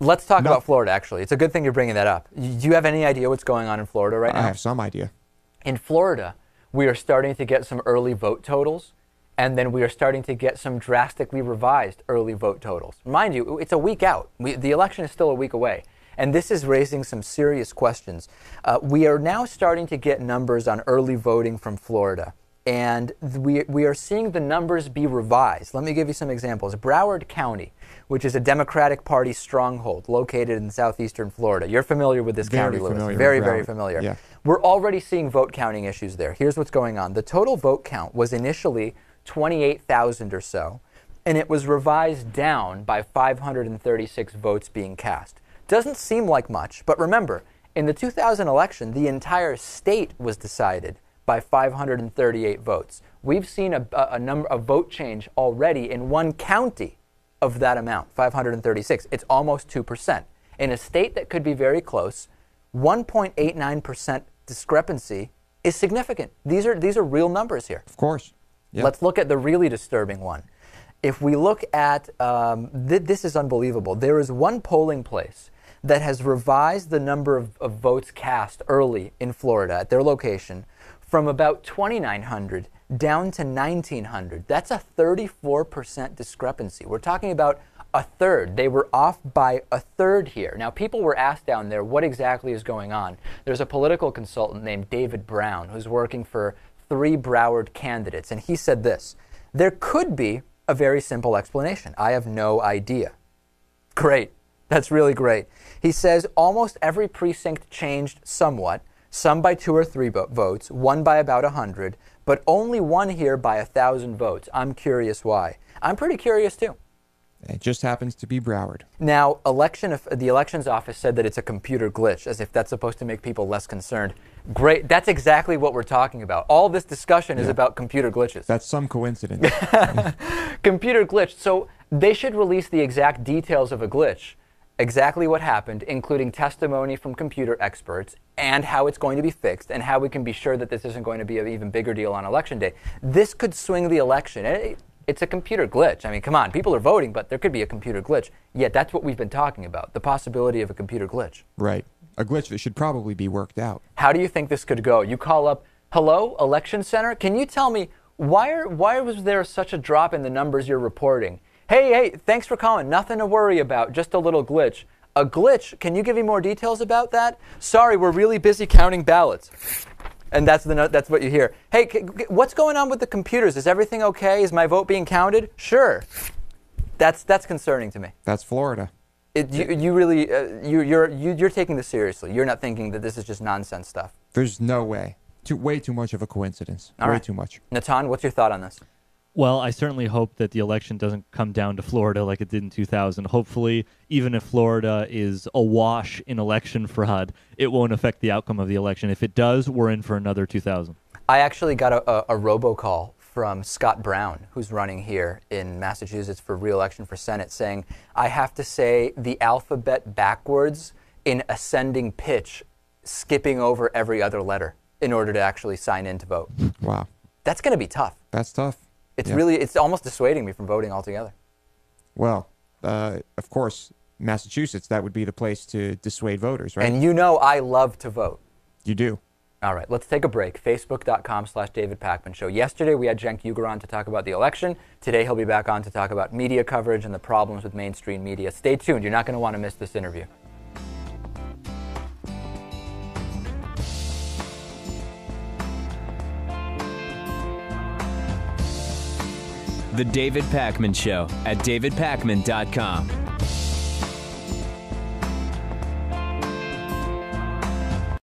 Let's talk about Florida, actually. It's a good thing you're bringing that up. Do you have any idea what's going on in Florida right now? I have some idea. In Florida, we are starting to get some early vote totals, and then we are starting to get some drastically revised early vote totals. Mind you, it's a week out. The election is still a week away, and this is raising some serious questions. We are now starting to get numbers on early voting from Florida, and we are seeing the numbers be revised. Let me give you some examples. Broward County, which is a Democratic Party stronghold located in southeastern Florida. You're familiar with this county, Lewis. Very familiar. Yeah. We're already seeing vote counting issues there. Here's what's going on. The total vote count was initially 28,000 or so, and it was revised down by 536 votes being cast. Doesn't seem like much, but remember, in the 2000 election, the entire state was decided by 538 votes. We've seen a vote change already in one county of that amount, 536. It's almost 2%. In a state that could be very close, 1.89% discrepancy is significant. These are real numbers here. Of course. Yep. Let's look at the really disturbing one. If we look at, this is unbelievable. There is one polling place that has revised the number of votes cast early in Florida at their location from about 2,900 down to 1,900. That's a 34% discrepancy. We're talking about a third. They were off by a third here. Now, people were asked down there what exactly is going on. There's a political consultant named David Brown who's working for 3 Broward candidates, and he said this: there could be a very simple explanation. I have no idea. Great. That's really great. He says almost every precinct changed somewhat, some by 2 or 3 votes, one by about 100, but only one here by 1,000 votes. I'm curious why. I'm pretty curious too. It just happens to be Broward. Now, the elections office said that it's a computer glitch, as if that's supposed to make people less concerned. Great. That's exactly what we're talking about. All this discussion is about computer glitches. That's some coincidence. Computer glitch. So they should release the exact details of a glitch, exactly what happened, including testimony from computer experts, and how it's going to be fixed, and how we can be sure that this isn't going to be an even bigger deal on Election Day. This could swing the election. It's a computer glitch. I mean, come on, people are voting, but there could be a computer glitch. Yet that's what we've been talking about, the possibility of a computer glitch. Right. A glitch that should probably be worked out. How do you think this could go? You call up, hello, election center? Can you tell me why was there such a drop in the numbers you're reporting? Hey, thanks for calling. Nothing to worry about, just a little glitch. A glitch? Can you give me more details about that? Sorry, we're really busy counting ballots. And that's what you hear. Hey, what's going on with the computers? Is everything okay? Is my vote being counted? Sure. That's concerning to me. That's Florida. You're taking this seriously. You're not thinking that this is just nonsense stuff. There's no way. Way too much of a coincidence. All right. Too much. Natan, what's your thought on this? Well, I certainly hope that the election doesn't come down to Florida like it did in 2000. Hopefully, even if Florida is awash in election fraud, it won't affect the outcome of the election. If it does, we're in for another 2000. I actually got a robocall from Scott Brown, who's running here in Massachusetts for re-election for Senate, saying, I have to say the alphabet backwards in ascending pitch, skipping over every other letter in order to actually sign in to vote. Wow. That's going to be tough. That's tough. It's almost dissuading me from voting altogether. Well, of course, Massachusetts, that would be the place to dissuade voters, right? And you know I love to vote. You do. All right, let's take a break. Facebook.com/David Pakman Show. Yesterday we had Cenk Uygur on to talk about the election. Today he'll be back on to talk about media coverage and the problems with mainstream media. Stay tuned. You're not going to want to miss this interview. The David Pakman Show at davidpakman.com.